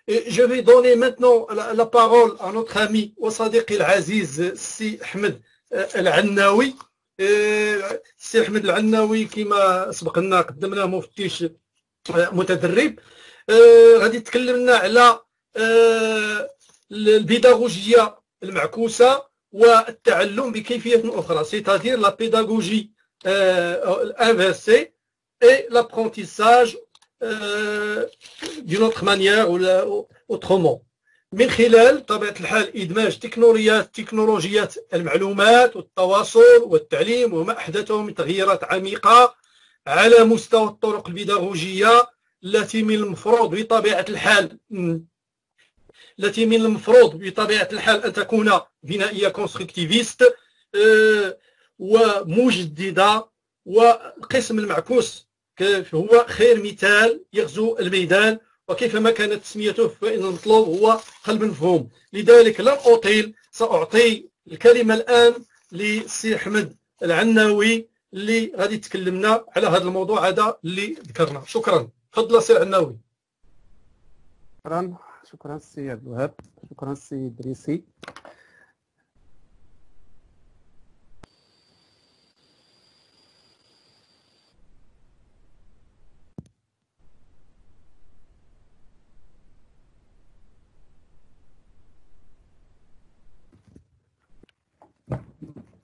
Et je vais donner maintenant la parole à notre ami وصديقي العزيز السي أحمد العناوي. السي أحمد العناوي كما سبق لنا قدمناه مفتش متدرب. غادي يتكلم لنا على البيداغوجية المعكوسة والتعلم بكيفية أخرى، c'est-à-dire la pédagogie inversée et l'apprentissage d'une autre manière ou autrement، من خلال طبيعة الحال إدماج تكنولوجيات المعلومات والتواصل والتعليم وما أحدثه من تغييرات عميقة على مستوى الطرق البيداغوجية التي من المفروض بطبيعة الحال أن تكون بنائية كونستركتيفيست ومجددة. والقسم المعكوس هو خير مثال يغزو الميدان، وكيفما كانت تسميته فإن المطلوب هو قلب مفهوم. لذلك لن أطيل، سأعطي الكلمة الآن للسي أحمد العناوي اللي غادي يتكلمنا على هذا الموضوع هذا اللي ذكرنا. شكرا. تفضل سي العناوي. شكرا سي عبد الوهاب، شكرا سي إدريسي.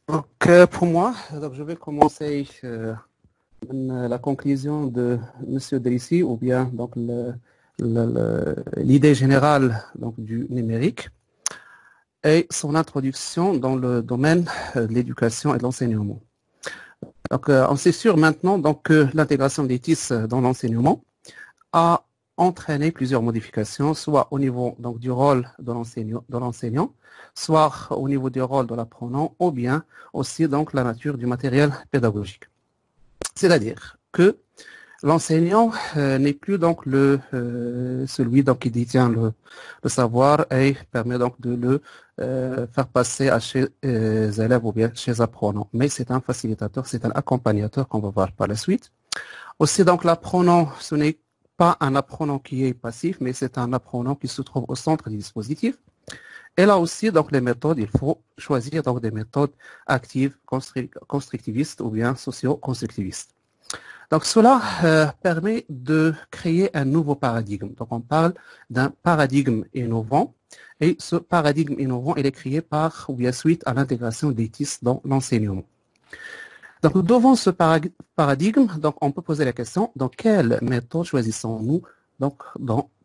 Donc, pour moi, donc je vais commencer la conclusion de M. Drissi, ou bien donc l'idée générale donc, du numérique et son introduction dans le domaine de l'éducation et de l'enseignement. Donc, on sait sûr maintenant donc, que l'intégration des TIS dans l'enseignement a entraîné plusieurs modifications, soit au niveau donc, du rôle de l'enseignant, soit au niveau du rôle de l'apprenant, ou bien aussi donc la nature du matériel pédagogique. C'est-à-dire que l'enseignant n'est plus donc celui donc, qui détient le savoir et permet donc de le faire passer à chez élèves ou bien chez apprenants. Mais c'est un facilitateur, c'est un accompagnateur qu'on va voir par la suite. Aussi donc l'apprenant, ce n'est pas un apprenant qui est passif, mais c'est un apprenant qui se trouve au centre du dispositif. Et là aussi, donc, les méthodes, il faut choisir donc, des méthodes actives, constructivistes ou bien socio-constructivistes. Donc, cela permet de créer un nouveau paradigme. Donc, on parle d'un paradigme innovant. Et ce paradigme innovant, il est créé par ou bien suite à l'intégration des TIS dans l'enseignement. Donc, devant ce paradigme, donc, on peut poser la question, donc, quelle méthode choisissons-nous donc,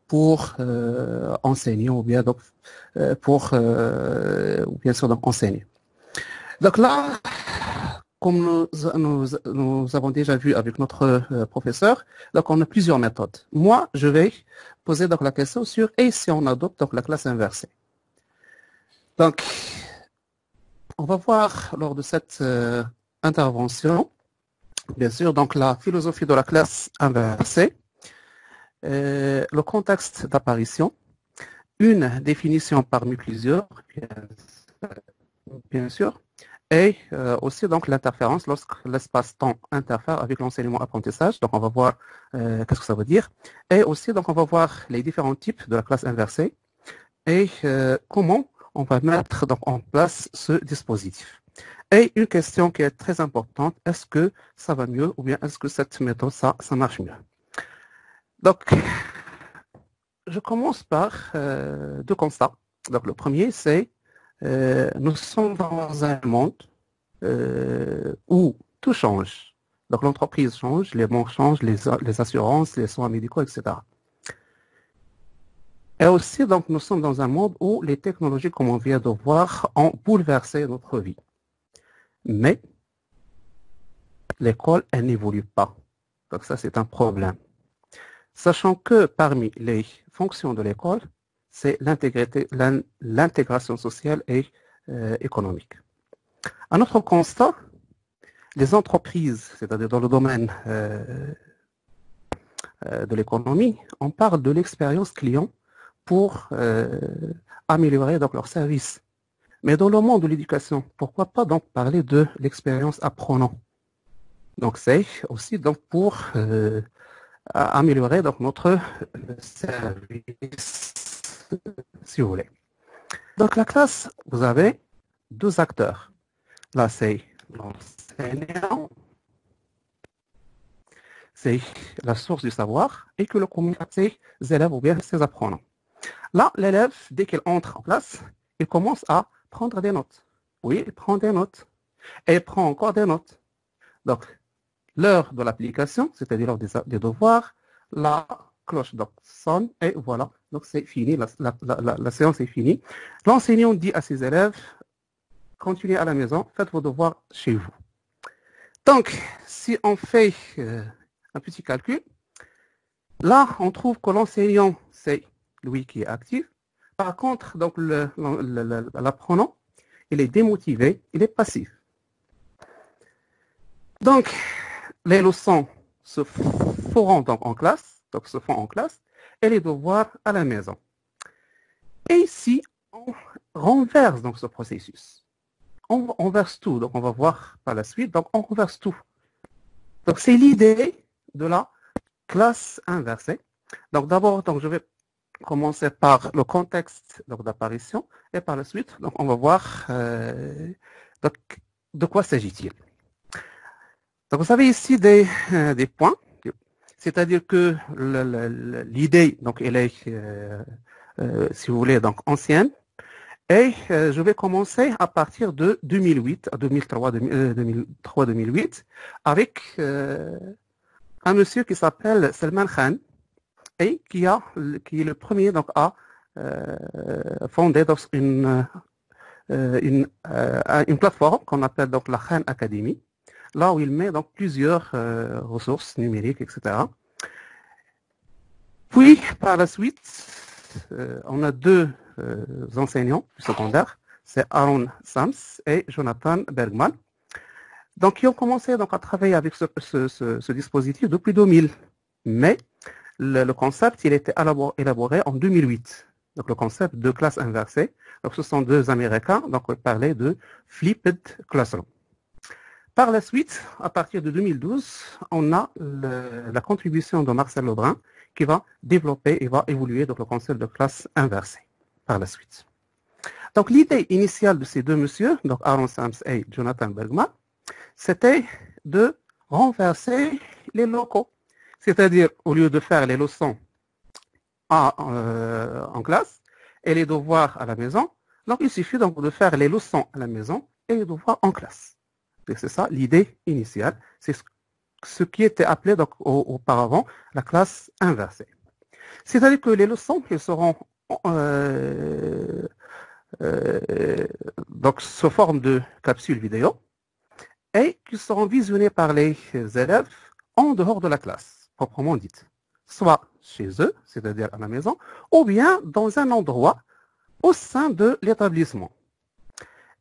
pour enseigner ou bien donc, pour bien sûr donc, enseigner. Donc là, comme nous avons déjà vu avec notre professeur, donc on a plusieurs méthodes. Moi, je vais poser donc la question sur et si on adopte donc la classe inversée. Donc, on va voir lors de cette intervention, bien sûr, donc la philosophie de la classe inversée, le contexte d'apparition, une définition parmi plusieurs, bien sûr, et aussi donc l'interférence lorsque l'espace-temps interfère avec l'enseignement-apprentissage. Donc on va voir qu'est-ce que ça veut dire. Et aussi donc on va voir les différents types de la classe inversée et comment on va mettre donc, en place ce dispositif. Et une question qui est très importante, est-ce que ça va mieux ou bien est-ce que cette méthode, ça marche mieux? Donc, je commence par deux constats. Donc, le premier, c'est nous sommes dans un monde où tout change. Donc, l'entreprise change, les banques changent, les assurances, les soins médicaux, etc. Et aussi, donc, nous sommes dans un monde où les technologies, comme on vient de voir, ont bouleversé notre vie. Mais l'école, elle n'évolue pas. Donc, ça, c'est un problème. Sachant que parmi les fonctions de l'école, c'est l'intégration sociale et économique. Un autre constat, les entreprises, c'est-à-dire dans le domaine de l'économie, on parle de l'expérience client pour améliorer donc leur service. Mais dans le monde de l'éducation, pourquoi pas donc parler de l'expérience apprenant? Donc c'est aussi donc pour améliorer donc notre service si vous voulez. Donc la classe, vous avez deux acteurs. Là, c'est l'enseignant, c'est la source du savoir, et que le communique à ses élèves ou bien ses apprenants. Là, l'élève, dès qu'il entre en classe, il commence à prendre des notes. Oui, il prend des notes. Et il prend encore des notes. Donc, l'heure de l'application, c'est-à-dire l'heure des devoirs, la cloche donc, sonne, et voilà. Donc, c'est fini, la séance est finie. L'enseignant dit à ses élèves, continuez à la maison, faites vos devoirs chez vous. Donc, si on fait un petit calcul, là, on trouve que l'enseignant, c'est lui qui est actif. Par contre, donc l'apprenant, il est démotivé, il est passif. Donc, les leçons se feront donc en classe, et les devoirs à la maison. Et ici, on renverse donc ce processus. On verse tout, donc on va voir par la suite, donc on renverse tout. Donc c'est l'idée de la classe inversée. Donc d'abord, donc je vais commencer par le contexte d'apparition et par la suite, donc on va voir donc, de quoi s'agit-il. Donc vous avez ici des points, c'est-à-dire que l'idée, donc elle est, si vous voulez, donc ancienne. Et je vais commencer à partir de 2003-2008 avec un monsieur qui s'appelle Salman Khan et qui est le premier donc, à fonder donc, une plateforme qu'on appelle donc la Khan Academy, là où il met donc plusieurs ressources numériques, etc. Puis par la suite, on a deux enseignants secondaires, c'est Aaron Sams et Jonathan Bergman. Donc, ils ont commencé donc, à travailler avec ce dispositif depuis 2000. Mais le concept, il a été élaboré en 2008. Donc, le concept de classe inversée. Donc, ce sont deux Américains, donc on parlait de Flipped Classroom. Par la suite, à partir de 2012, on a la contribution de Marcel Lebrun qui va développer et va évoluer donc, le concept de classe inversée par la suite. Donc l'idée initiale de ces deux messieurs, donc Aaron Sams et Jonathan Bergman, c'était de renverser les locaux. C'est-à-dire, au lieu de faire les leçons en classe et les devoirs à la maison, donc il suffit donc de faire les leçons à la maison et les devoirs en classe. C'est ça l'idée initiale. C'est ce qui était appelé donc, auparavant la classe inversée. C'est-à-dire que les leçons elles seront donc sous forme de capsules vidéo et qui seront visionnées par les élèves en dehors de la classe, proprement dite. Soit chez eux, c'est-à-dire à la maison, ou bien dans un endroit au sein de l'établissement.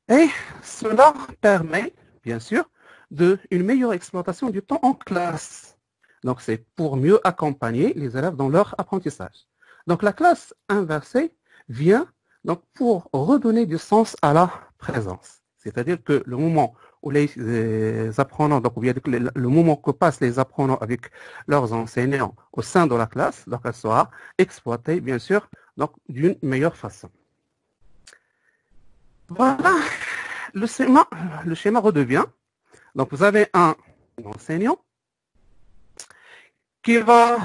Et cela permet, bien sûr, une meilleure exploitation du temps en classe. Donc, c'est pour mieux accompagner les élèves dans leur apprentissage. Donc, la classe inversée vient donc, pour redonner du sens à la présence. C'est-à-dire que le moment où les apprenants, donc, le moment que passent les apprenants avec leurs enseignants au sein de la classe, donc, elle sera exploitée, bien sûr, donc, d'une meilleure façon. Voilà, le schéma redevient. Donc, vous avez un enseignant qui va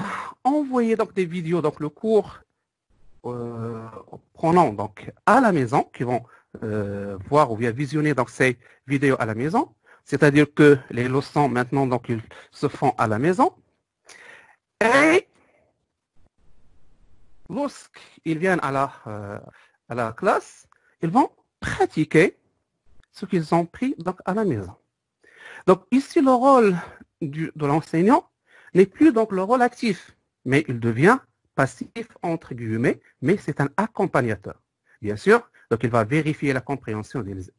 envoyer donc des vidéos, donc le cours prenant donc à la maison, qui vont voir ou bien visionner donc ces vidéos à la maison. C'est-à-dire que les leçons maintenant donc ils se font à la maison. Et lorsqu'ils viennent à la classe, ils vont pratiquer ce qu'ils ont pris donc à la maison. Donc ici, le rôle de l'enseignant n'est plus donc le rôle actif, mais il devient passif entre guillemets, mais c'est un accompagnateur. Bien sûr, donc il va vérifier la compréhension des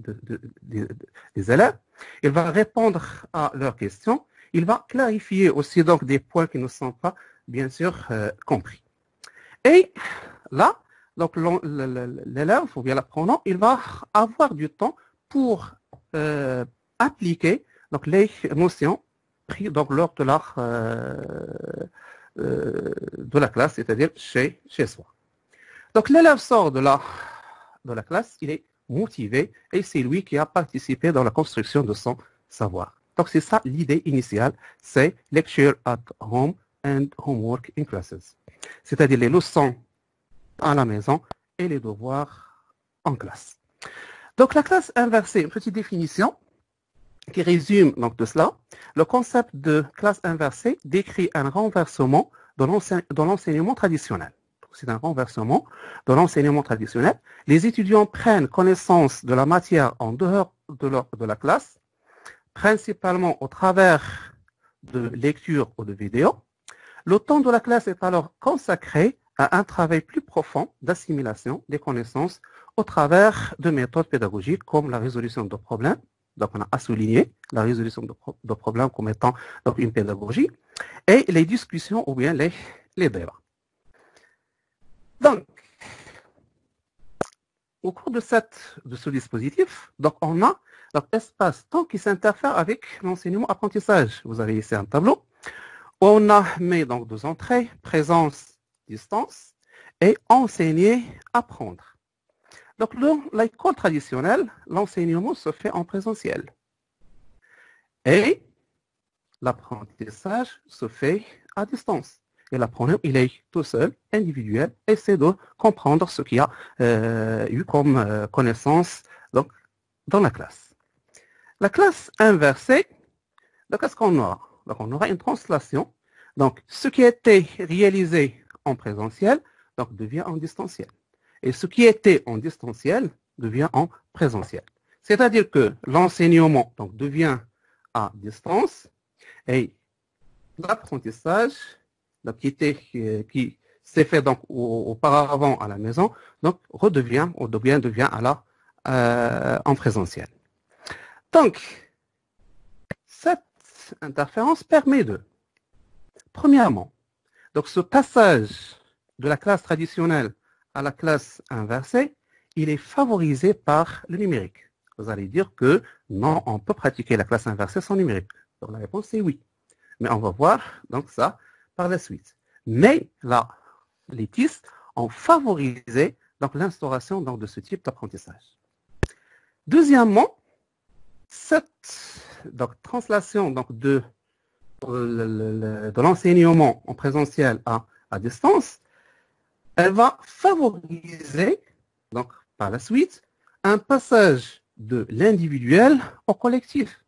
élèves, il va répondre à leurs questions, il va clarifier aussi donc des points qui ne sont pas bien sûr compris. Et là, donc l'élève ou bien l'apprenant, il va avoir du temps pour appliquer donc les notions prises donc lors de la classe, c'est-à-dire chez soi. Donc, l'élève sort de la classe, il est motivé et c'est lui qui a participé dans la construction de son savoir. Donc, c'est ça l'idée initiale, c'est lecture at home and homework in classes. C'est-à-dire les leçons à la maison et les devoirs en classe. Donc, la classe inversée, une petite définition qui résume donc de cela. Le concept de classe inversée décrit un renversement dans l'enseignement traditionnel. C'est un renversement dans l'enseignement traditionnel. Les étudiants prennent connaissance de la matière en dehors de la classe, principalement au travers de lectures ou de vidéos. Le temps de la classe est alors consacré à un travail plus profond d'assimilation des connaissances au travers de méthodes pédagogiques comme la résolution de problèmes. Donc, on a à souligner la résolution de problèmes comme étant donc, une pédagogie et les discussions ou bien les débats. Donc, au cours de ce dispositif, donc, on a espace-temps qui s'interfère avec l'enseignement-apprentissage. Vous avez ici un tableau où on a mis donc 2 entrées, présence, distance et enseigner, apprendre. Donc, dans l'école traditionnelle, l'enseignement se fait en présentiel. Et l'apprentissage se fait à distance. Et l'apprenant, il est tout seul, individuel, essaie de comprendre ce qu'il a eu comme connaissance donc, dans la classe. La classe inversée, qu'est-ce qu'on aura? Donc, on aura une translation. Donc, ce qui était réalisé en présentiel donc, devient en distanciel. Et ce qui était en distanciel devient en présentiel. C'est-à-dire que l'enseignement donc, devient à distance et l'apprentissage qui s'est fait donc, auparavant à la maison donc, devient en présentiel. Donc, cette interférence permet de, premièrement, donc ce passage de la classe traditionnelle à la classe inversée, il est favorisé par le numérique. Vous allez dire que non, on peut pratiquer la classe inversée sans numérique. Donc la réponse est oui. Mais on va voir donc ça par la suite. Mais là, les TIS ont favorisé donc l'instauration donc, de ce type d'apprentissage. Deuxièmement, cette donc, translation donc, de l'enseignement en présentiel à distance, elle va favoriser, donc par la suite, un passage de l'individuel au collectif.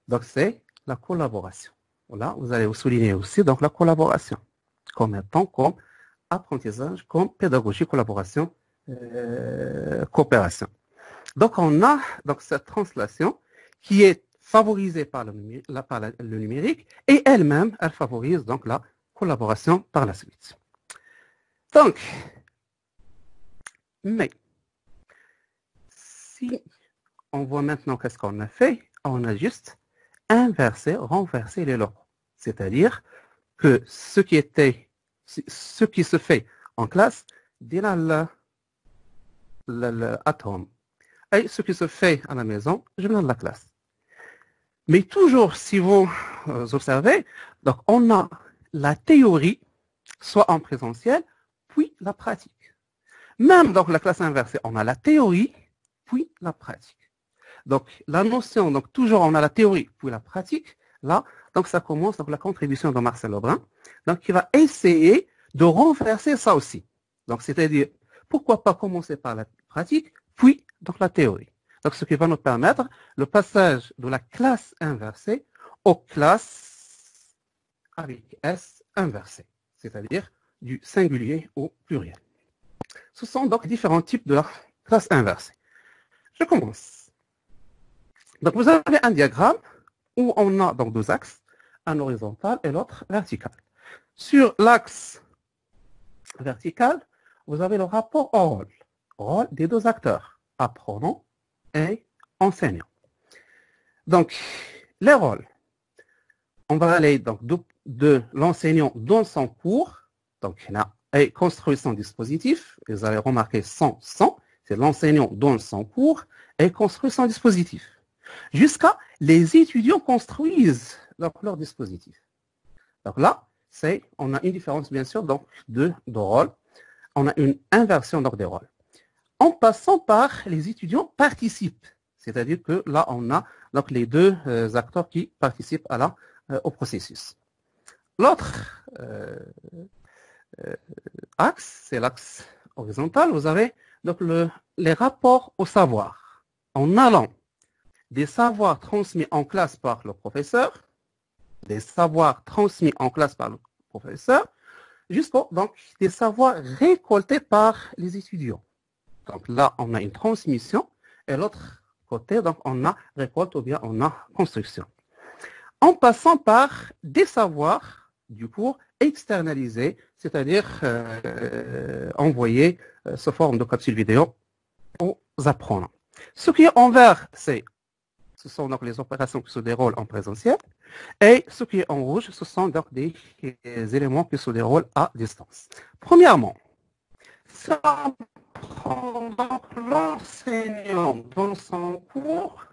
Donc c'est la collaboration. Là, vous allez vous souligner aussi donc la collaboration, comme apprentissage, comme pédagogie, collaboration, coopération. Donc on a donc cette translation qui est favorisée par le numérique et elle-même, elle favorise donc la collaboration par la suite. Donc, mais, si on voit maintenant qu'est-ce qu'on a fait, on a juste renversé les locaux. C'est-à-dire que ce qui se fait en classe, dit l'atome. Et ce qui se fait à la maison, je viens de la classe. Mais toujours, si vous observez, donc on a la théorie, soit en présentiel, puis la pratique. Même dans la classe inversée, on a la théorie, puis la pratique. Donc, la notion, donc toujours on a la théorie, puis la pratique. Là, donc ça commence donc la contribution de Marcel Lebrun, donc qui va essayer de renverser ça aussi. Donc, c'est-à-dire, pourquoi pas commencer par la pratique, puis donc la théorie. Donc, ce qui va nous permettre le passage de la classe inversée aux classes avec S inversées, c'est-à-dire du singulier au pluriel. Ce sont donc différents types de la classe inversée. Je commence. Donc, vous avez un diagramme où on a donc 2 axes, un horizontal et l'autre vertical. Sur l'axe vertical, vous avez le rapport au rôle des 2 acteurs, apprenant et enseignant. Donc, les rôles, on va aller donc de l'enseignant dans son cours, donc il a construit son dispositif, vous allez remarquer son, c'est l'enseignant dans son cours et construit son dispositif. Jusqu'à les étudiants construisent donc, leur dispositif. Donc là, on a une différence bien sûr donc, de rôle on a une inversion donc, des rôles. En passant par les étudiants participent. C'est-à-dire que là, on a donc, les deux acteurs qui participent au processus. L'autre axe, c'est l'axe horizontal. Vous avez donc, les rapports au savoir. En allant des savoirs transmis en classe par le professeur, jusqu'aux donc des savoirs récoltés par les étudiants. Donc là, on a une transmission et l'autre côté, donc on a récolte ou bien on a construction. En passant par des savoirs du cours externalisés, c'est-à-dire envoyés sous forme de capsule vidéo aux apprenants. Ce qui est en vert, ce sont donc les opérations qui se déroulent en présentiel. Et ce qui est en rouge, ce sont donc des éléments qui se déroulent à distance. Premièrement, si on prend donc l'enseignant dans son cours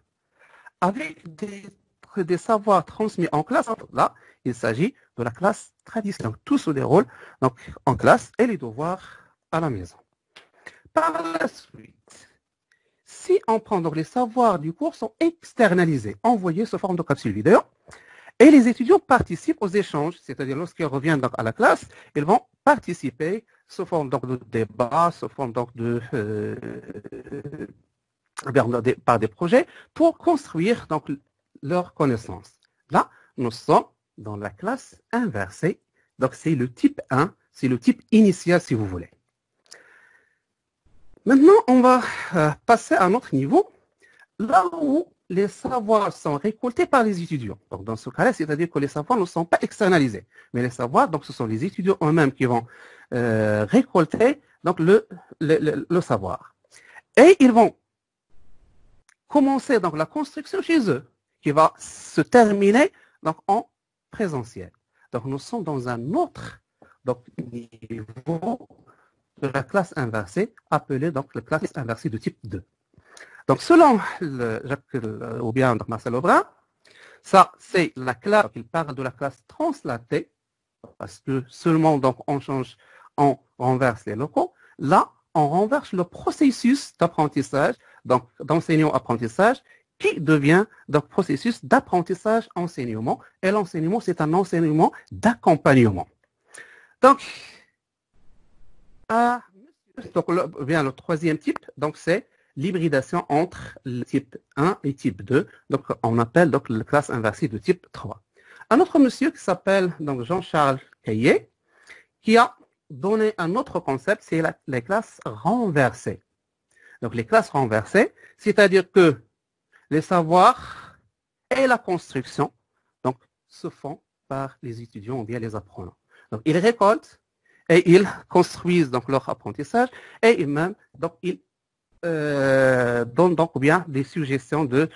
avec des savoirs transmis en classe, là, il s'agit de la classe traditionnelle. Tout se déroule donc, en classe et les devoirs à la maison. Par la suite, si on prend donc les savoirs du cours sont externalisés, envoyés sous forme de capsule vidéo, et les étudiants participent aux échanges, c'est-à-dire lorsqu'ils reviennent donc à la classe, ils vont participer sous forme donc de débat, sous forme donc par des projets pour construire donc leurs connaissances. Là, nous sommes dans la classe inversée, donc c'est le type 1, c'est le type initial si vous voulez. Maintenant, on va passer à un autre niveau, là où les savoirs sont récoltés par les étudiants. Donc, dans ce cas-là, c'est-à-dire que les savoirs ne sont pas externalisés. Mais les savoirs, donc, ce sont les étudiants eux-mêmes qui vont récolter donc, le savoir. Et ils vont commencer donc, la construction chez eux, qui va se terminer donc, en présentiel. Donc, nous sommes dans un autre donc, niveau de la classe inversée, appelée donc la classe inversée de type 2. Donc, selon Jacques ou bien Marcel Aubrin, ça, c'est la classe, il parle de la classe translatée, parce que seulement donc on change, on renverse les locaux. Là, on renverse le processus d'apprentissage, donc d'enseignant-apprentissage, qui devient donc processus d'apprentissage-enseignement. Et l'enseignement, c'est un enseignement d'accompagnement. Donc, le troisième type, donc c'est l'hybridation entre le type 1 et type 2. Donc, on appelle donc la classe inversée de type 3. Un autre monsieur qui s'appelle donc Jean-Charles Caillet, qui a donné un autre concept, c'est les classes renversées. Donc, les classes renversées, c'est-à-dire que les savoirs et la construction donc, se font par les étudiants ou bien les apprenants. Donc, ils récoltent et ils construisent donc leur apprentissage et ils-mêmes donc ils donnent donc bien des suggestions de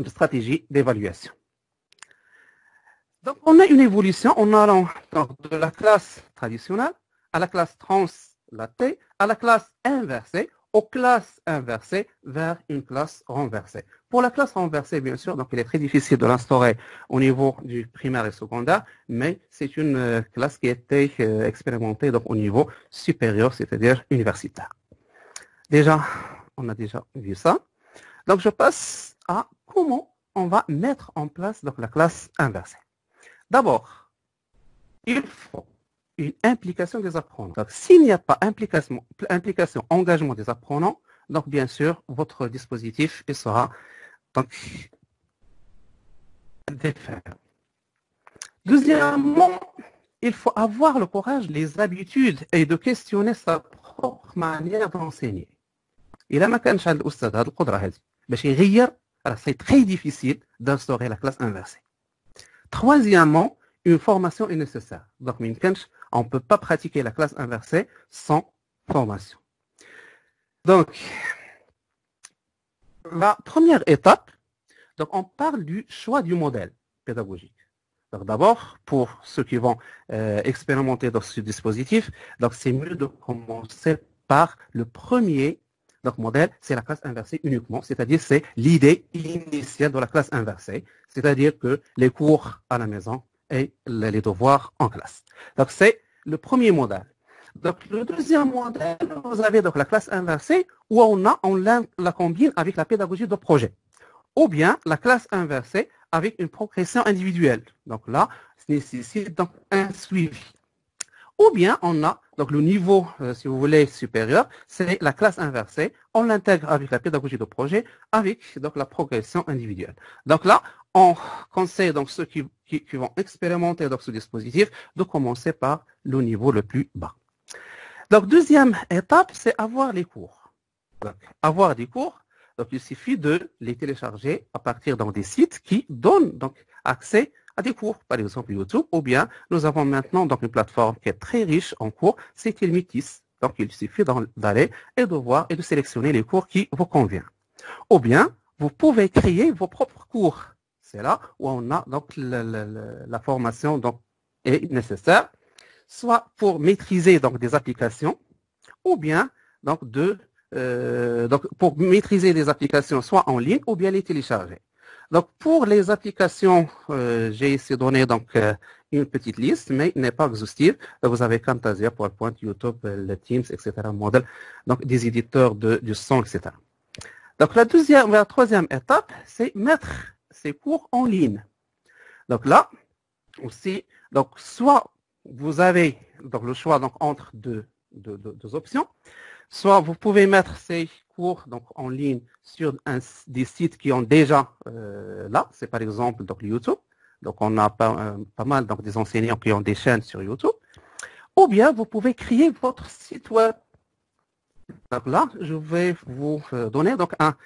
stratégies d'évaluation. Donc on a une évolution en allant donc, de la classe traditionnelle à la classe translatée, à la classe inversée, aux classes inversées vers une classe renversée. Pour la classe renversée, bien sûr, donc il est très difficile de l'instaurer au niveau du primaire et secondaire, mais c'est une classe qui a été expérimentée donc, au niveau supérieur, c'est-à-dire universitaire. Déjà, on a déjà vu ça. Donc je passe à comment on va mettre en place donc, la classe inversée. D'abord, il faut une implication des apprenants. Donc, s'il n'y a pas implication, engagement des apprenants, donc bien sûr, votre dispositif il sera donc défait. Deuxièmement, il faut avoir le courage, les habitudes et de questionner sa propre manière d'enseigner. إذا ما كانش عند الأستاذ هذه القدرة هذه باش يغير راه c'est très difficile d'instaurer la classe inversée. Troisièmement, une formation est nécessaire. Donc, on ne peut pas pratiquer la classe inversée sans formation. Donc, la première étape, donc on parle du choix du modèle pédagogique. Donc, d'abord, pour ceux qui vont expérimenter dans ce dispositif, donc c'est mieux de commencer par le premier donc, modèle, c'est la classe inversée uniquement, c'est-à-dire c'est l'idée initiale de la classe inversée, c'est-à-dire que les cours à la maison et les devoirs en classe. Donc, c'est le premier modèle. Donc, le deuxième modèle, vous avez donc la classe inversée où on la combine avec la pédagogie de projet. Ou bien la classe inversée avec une progression individuelle. Donc là, ça nécessite donc un suivi. Ou bien on a donc le niveau, si vous voulez, supérieur, c'est la classe inversée. On l'intègre avec la pédagogie de projet, avec donc la progression individuelle. Donc là, on conseille donc ceux qui vont expérimenter donc ce dispositif de commencer par le niveau le plus bas. Donc deuxième étape, c'est avoir les cours. Donc, avoir des cours. Donc, il suffit de les télécharger à partir des sites qui donnent donc accès à des cours, par exemple YouTube, ou bien nous avons maintenant donc une plateforme qui est très riche en cours, c'est Ilmitis. Donc, il suffit d'aller et de voir et de sélectionner les cours qui vous conviennent. Ou bien, vous pouvez créer vos propres cours. C'est là où on a donc la formation donc, est nécessaire, soit pour maîtriser donc des applications, ou bien donc donc pour maîtriser les applications soit en ligne ou bien les télécharger. Donc pour les applications, j'ai ici donné donc une petite liste, mais n'est pas exhaustive. Vous avez Camtasia, PowerPoint, YouTube, le Teams, etc. Modèle, donc des éditeurs du son, etc. Donc la troisième étape, c'est mettre ces cours en ligne. Donc là aussi, donc soit vous avez donc le choix donc entre deux options. Soit vous pouvez mettre ces cours donc, en ligne sur des sites qui ont déjà là, c'est par exemple donc, YouTube. Donc on a pas mal donc, des enseignants qui ont des chaînes sur YouTube. Ou bien vous pouvez créer votre site web. Donc là, je vais vous donner donc, un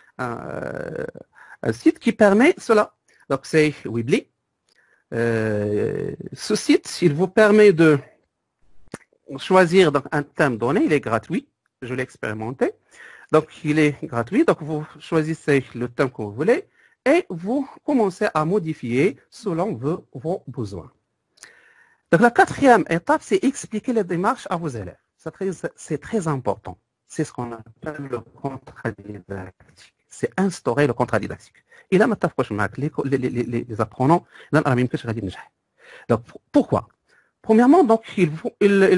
site qui permet cela. Donc c'est Weebly. Ce site, il vous permet de choisir donc, un thème donné, il est gratuit. Je l'ai expérimenté. Donc, il est gratuit. Donc, vous choisissez le thème que vous voulez et vous commencez à modifier selon vos besoins. Donc, la quatrième étape, c'est expliquer les démarches à vos élèves. C'est très important. C'est ce qu'on appelle le contrat didactique. C'est instaurer le contrat didactique. Et là, les apprenants, donc, pourquoi? Premièrement, donc, il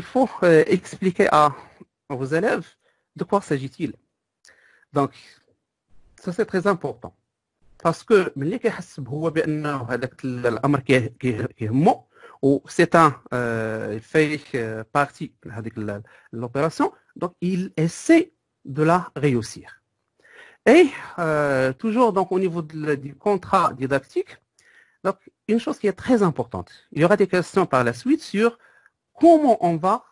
faut expliquer à vos élèves de quoi s'agit-il. Donc, ça c'est très important. Parce que ملي كيحس هو بأنه هذاك الأمر كيهمه c'est il fait partie de l'opération, donc il essaie de la réussir. Et toujours donc au niveau du contrat didactique, donc une chose qui est très importante, il y aura des questions par la suite sur comment on va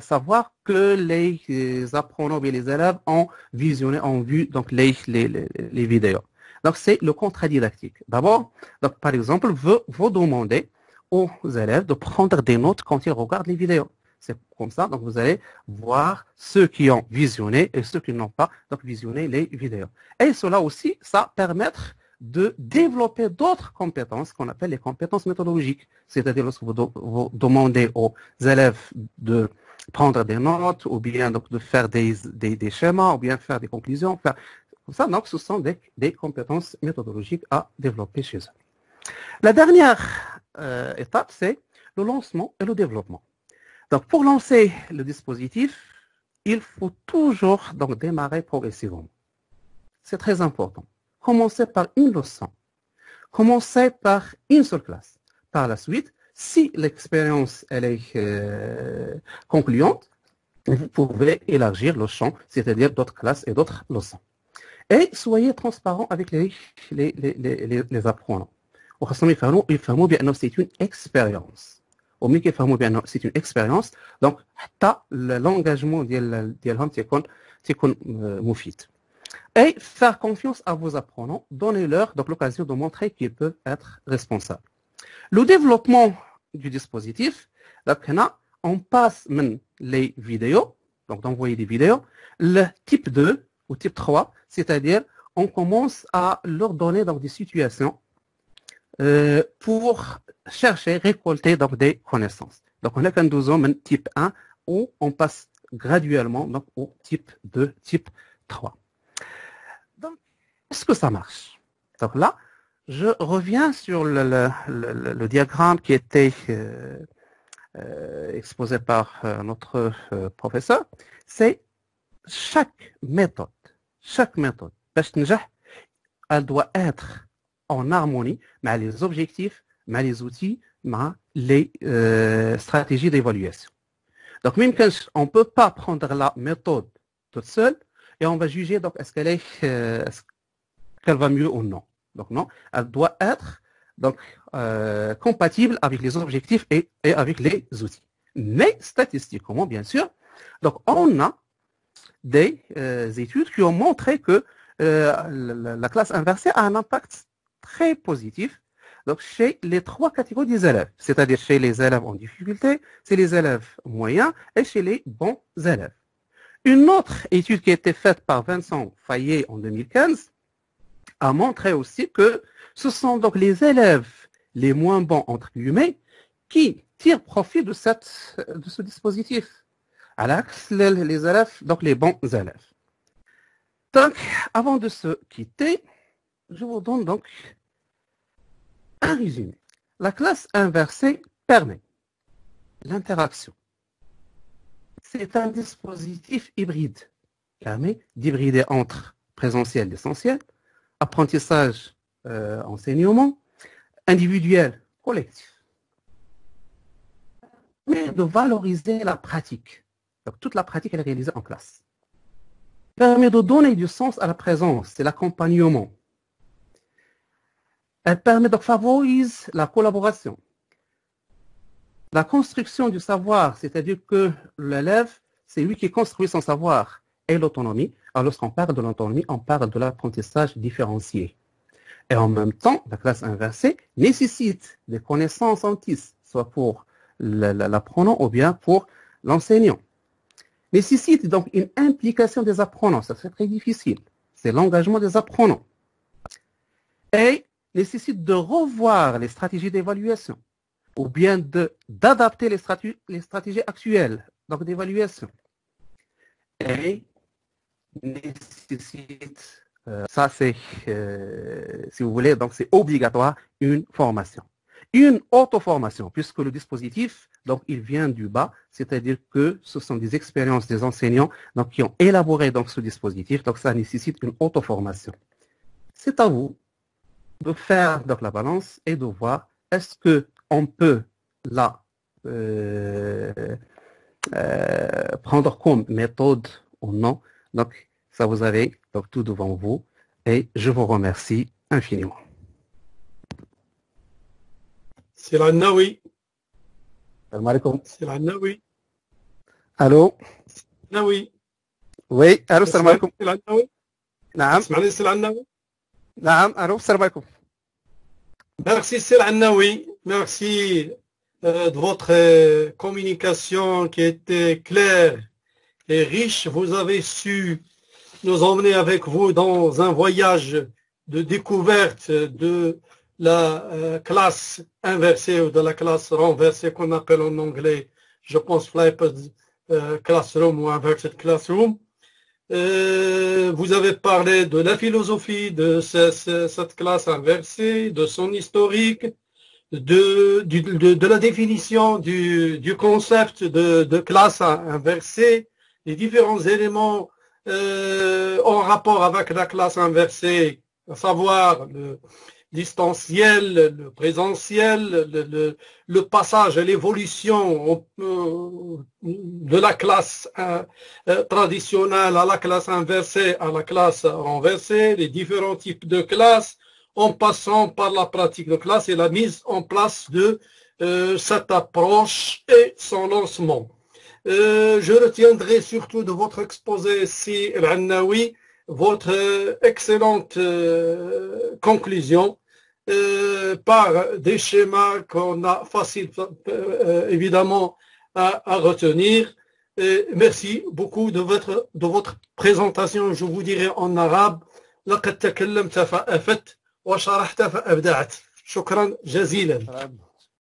savoir que les apprenants et les élèves ont visionné, ont vu donc les vidéos. Donc, c'est le contrat didactique. D'abord, donc par exemple, vous demandez aux élèves de prendre des notes quand ils regardent les vidéos. C'est comme ça, donc vous allez voir ceux qui ont visionné et ceux qui n'ont pas donc visionné les vidéos. Et cela aussi, ça permet de développer d'autres compétences qu'on appelle les compétences méthodologiques. C'est-à-dire lorsque vous demandez aux élèves de prendre des notes ou bien donc, de faire des schémas ou bien faire des conclusions. Ça, donc, ce sont des compétences méthodologiques à développer chez eux. La dernière étape, c'est le lancement et le développement. Donc, pour lancer le dispositif, il faut toujours donc, démarrer progressivement. C'est très important. Commencez par une leçon. Commencez par une seule classe. Par la suite, si l'expérience elle est concluante, vous pouvez élargir le champ, c'est-à-dire d'autres classes et d'autres leçons. Et soyez transparent avec les apprenants. C'est une expérience. C'est une expérience. Donc, l'engagement ديالهم تكون مفيد. Et faire confiance à vos apprenants, donnez-leur donc l'occasion de montrer qu'ils peuvent être responsables. Le développement du dispositif, donc là, on passe les vidéos, donc d'envoyer des vidéos, le type 2 ou type 3, c'est-à-dire on commence à leur donner donc, des situations pour chercher, récolter donc, des connaissances. Donc on a qu'un deuxième type 1 où on passe graduellement donc, au type 2, type 3. Est-ce que ça marche? Donc là, je reviens sur le diagramme qui était exposé par notre professeur, c'est chaque méthode, باش تنجح, elle doit être en harmonie avec les objectifs, avec les outils, avec les stratégies d'évaluation. Donc, même quand on ne peut pas prendre la méthode toute seule et on va juger donc est-ce qu'elle va mieux ou non. Donc, non, elle doit être donc, compatible avec les objectifs et avec les outils. Mais statistiquement, bien sûr, donc on a des études qui ont montré que la classe inversée a un impact très positif donc, chez les trois catégories des élèves, c'est-à-dire chez les élèves en difficulté, chez les élèves moyens et chez les bons élèves. Une autre étude qui a été faite par Vincent Fayet en 2015 a montré aussi que ce sont donc les élèves les moins bons, entre guillemets, qui tirent profit de ce dispositif. À l'axe, les élèves, donc les bons élèves. Donc, avant de se quitter, je vous donne donc un résumé. La classe inversée permet l'interaction. C'est un dispositif hybride qui permet d'hybrider entre présentiel et distanciel, apprentissage, enseignement, individuel, collectif. Mais de valoriser la pratique. Donc, toute la pratique elle est réalisée en classe. Permet de donner du sens à la présence, c'est l'accompagnement. Elle permet de favoriser la collaboration. La construction du savoir, c'est-à-dire que l'élève, c'est lui qui construit son savoir et l'autonomie. Alors, lorsqu'on parle de l'autonomie, on parle de l'apprentissage différencié. Et en même temps, la classe inversée nécessite des connaissances en TIS, soit pour l'apprenant ou bien pour l'enseignant. Nécessite donc une implication des apprenants, ça c'est très difficile. C'est l'engagement des apprenants. Et nécessite de revoir les stratégies d'évaluation ou bien d'adapter les stratégies actuelles donc d'évaluation. Et nécessite, ça c'est, si vous voulez, donc c'est obligatoire, une formation. Une auto-formation, puisque le dispositif, donc il vient du bas, c'est-à-dire que ce sont des expériences des enseignants donc, qui ont élaboré donc, ce dispositif, donc ça nécessite une auto-formation. C'est à vous de faire donc, la balance et de voir est-ce qu'on peut la prendre comme méthode ou non. Donc ça vous avez donc, tout devant vous et je vous remercie infiniment. C'est l'Annaoui. Salam alaikum. C'est l'Annaoui. Allô? Annaoui. Oui, allô, salam alaikum. C'est l'Annaoui. Naam. C'est l'Annaoui. Naam, allô, salam alaikum. Merci, c'est l'Annaoui. Merci de votre communication qui était claire et riche. Vous avez su nous emmener avec vous dans un voyage de découverte de la classe inversée ou de la classe renversée qu'on appelle en anglais, je pense, flipped classroom ou inverted classroom. Vous avez parlé de la philosophie de cette classe inversée, de son historique, de la définition du concept de classe inversée, les différents éléments en rapport avec la classe inversée, à savoir le distanciel, le présentiel, le passage et l'évolution de la classe traditionnelle à la classe inversée, à la classe renversée, les différents types de classes, en passant par la pratique de classe et la mise en place de cette approche et son lancement. Je retiendrai surtout de votre exposé, Si El-Annaoui, votre excellente conclusion par des schémas qu'on a facile évidemment à retenir. Merci beaucoup de votre présentation. Je vous dirai en arabe لقد تكلمت فأفدت وشرحت فأبدعت. شكرا جزيلا.